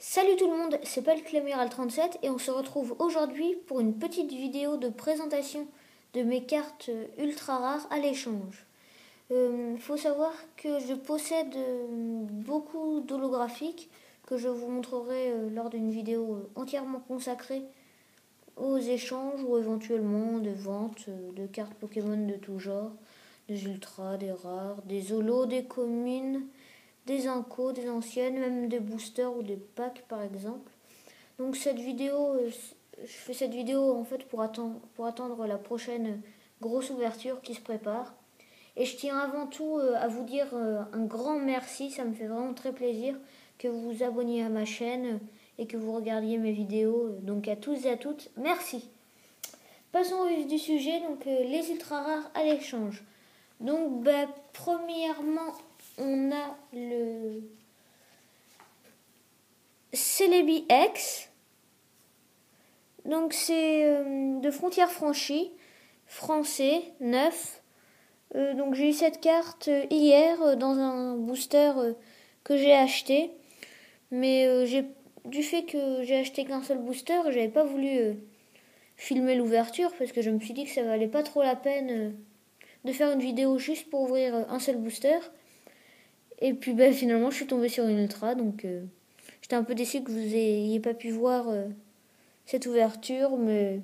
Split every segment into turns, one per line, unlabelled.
Salut tout le monde, c'est Palclamiral37 et on se retrouve aujourd'hui pour une petite vidéo de présentation de mes cartes ultra rares à l'échange. Faut savoir que je possède beaucoup d'holographiques que je vous montrerai lors d'une vidéo entièrement consacrée aux échanges ou éventuellement de ventes de cartes Pokémon de tout genre, des ultras, des rares, des holos, des communes, des incos, des anciennes, même des boosters ou des packs par exemple. Donc cette vidéo, je fais cette vidéo en fait pour attendre la prochaine grosse ouverture qui se prépare. Et je tiens avant tout à vous dire un grand merci, ça me fait vraiment très plaisir que vous vous abonniez à ma chaîne et que vous regardiez mes vidéos. Donc à tous et à toutes, merci. Passons au vif du sujet, donc les ultra rares à l'échange. Donc premièrement, on a le Celebi X. Donc c'est de Frontières Franchies, français, neuf. Donc j'ai eu cette carte hier dans un booster que j'ai acheté. Mais du fait que j'ai acheté qu'un seul booster, j'avais pas voulu filmer l'ouverture parce que je me suis dit que ça valait pas trop la peine de faire une vidéo juste pour ouvrir un seul booster. Et puis finalement je suis tombée sur une ultra, donc j'étais un peu déçue que vous n'ayez pas pu voir cette ouverture, mais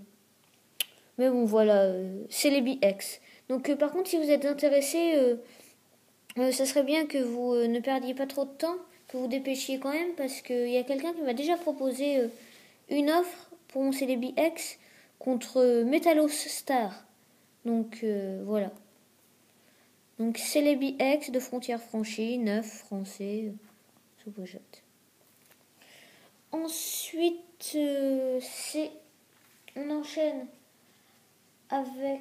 bon voilà, c'est les BX. Donc par contre, si vous êtes intéressé, ça serait bien que vous ne perdiez pas trop de temps, que vous dépêchiez quand même, parce qu'il y a quelqu'un qui m'a déjà proposé une offre pour mon Celebi X contre Metalos Star. Donc voilà. Donc Celebi X de Frontières Franchies, 9 français, sous pochette. Ensuite, on enchaîne avec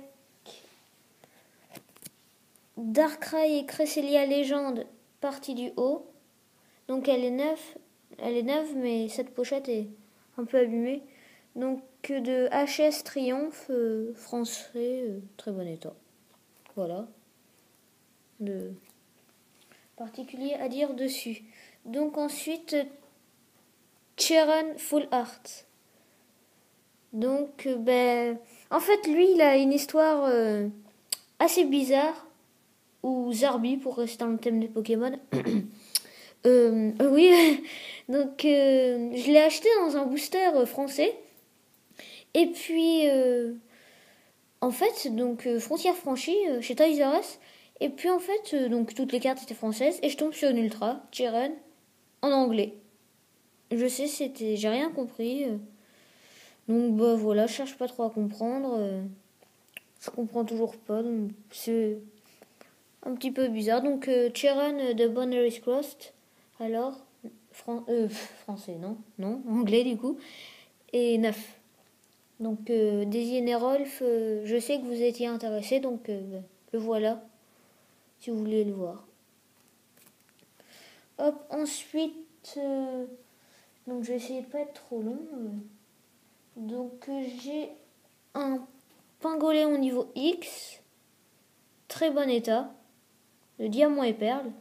Darkrai et Cresselia Légende, partie du haut. Donc elle est neuve, mais cette pochette est un peu abîmée. Donc de HS Triomphe, français, très bon état. Voilà. De particulier à dire dessus. Donc ensuite, Cheren Full Art. Donc en fait lui il a une histoire assez bizarre, ou Zarbi pour rester dans le thème des Pokémon. Oui, donc je l'ai acheté dans un booster français. Et puis en fait donc Frontières Franchies chez Toys R Us. Et puis en fait donc toutes les cartes étaient françaises et je tombe sur une ultra Cheren en anglais. Je sais, j'ai rien compris. Donc voilà, je cherche pas trop à comprendre. Je comprends toujours pas. Donc c'est un petit peu bizarre. Donc Cheren de Bonnery's Crossed. Alors français, non, anglais du coup. Et 9. Donc Daisy et Nerolf, je sais que vous étiez intéressés, donc le voilà, si vous voulez le voir. Hop, ensuite, donc je vais essayer de pas être trop long. Donc j'ai un Pingoléon au niveau X, très bon état, de diamant et perle.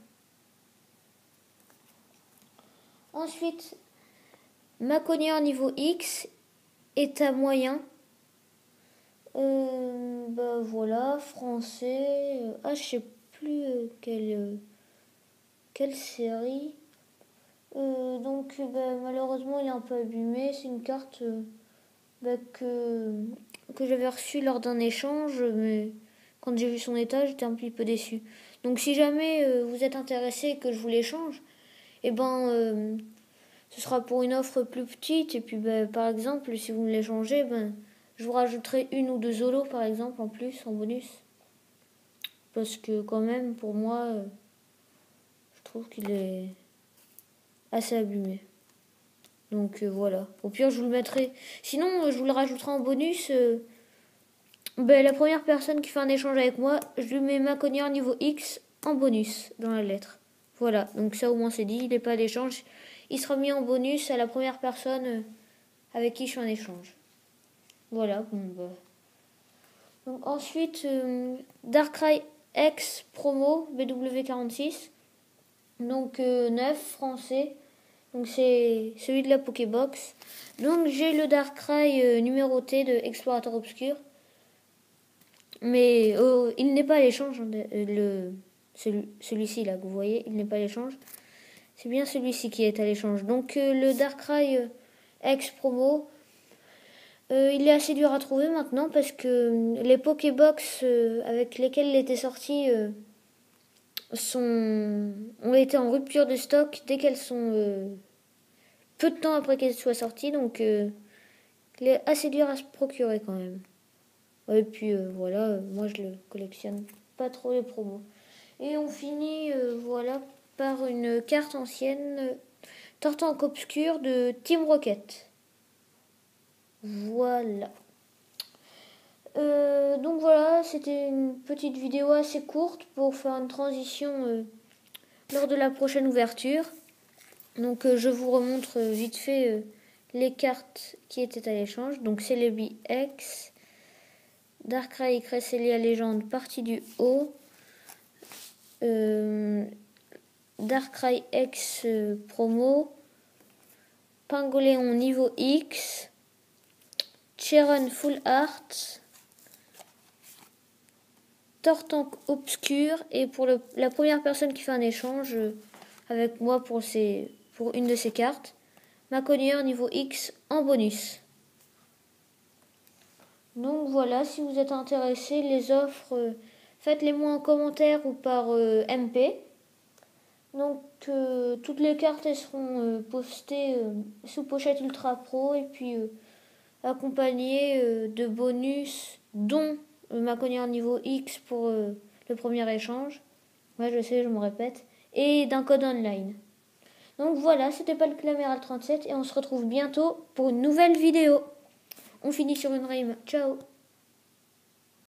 Ensuite, Maconier niveau X, état moyen. Voilà, français. Je sais plus quelle série. Donc malheureusement il est un peu abîmé. C'est une carte que j'avais reçue lors d'un échange, mais quand j'ai vu son état, j'étais un petit peu déçue. Donc si jamais vous êtes intéressé et que je vous l'échange, ce sera pour une offre plus petite. Et puis par exemple, si vous me l'échangez, je vous rajouterai une ou deux solos par exemple en plus, en bonus. Parce que quand même, pour moi, je trouve qu'il est assez abîmé. Donc voilà. Au pire, je vous le mettrai. Sinon, je vous le rajouterai en bonus. La première personne qui fait un échange avec moi, je lui mets Maconier niveau X en bonus dans la lettre. Voilà. Donc ça, au moins, c'est dit. Il n'est pas d'échange. Il sera mis en bonus à la première personne avec qui je suis en échange. Voilà. Donc ensuite, Darkrai X promo BW46. Donc 9 français. Donc c'est celui de la Pokébox. Donc j'ai le Darkrai numéroté de Explorateur Obscur. Mais il n'est pas à l'échange. Celui-ci là que vous voyez, il n'est pas à l'échange. C'est bien celui-ci qui est à l'échange. Donc le Darkrai X promo, il est assez dur à trouver maintenant parce que les Pokébox avec lesquelles il était sorti ont été en rupture de stock dès qu'elles sont peu de temps après qu'elles soient sorties. Donc il est assez dur à se procurer quand même. Et puis voilà, moi je le collectionne pas trop les promos. Et on finit voilà par une carte ancienne Tortank Obscur de Team Rocket. Voilà. Donc voilà, c'était une petite vidéo assez courte pour faire une transition lors de la prochaine ouverture. Donc je vous remontre vite fait les cartes qui étaient à l'échange. Donc Celebi X, Darkrai Cresselia Légende partie du haut, Darkrai X promo, Pingoléon niveau X, Cheron Full Art, Tortank Obscur, et pour la première personne qui fait un échange avec moi pour une de ces cartes, Maconier niveau X en bonus. Donc voilà, si vous êtes intéressé, les offres, faites-les-moi en commentaire ou par MP. Donc toutes les cartes elles seront postées sous pochette Ultra Pro et puis accompagnées de bonus dont Maconier niveau X pour le premier échange. Ouais, je sais, je me répète. Et d'un code online. Donc voilà, c'était Palclaméral 37 et on se retrouve bientôt pour une nouvelle vidéo. On finit sur une rime. Ciao.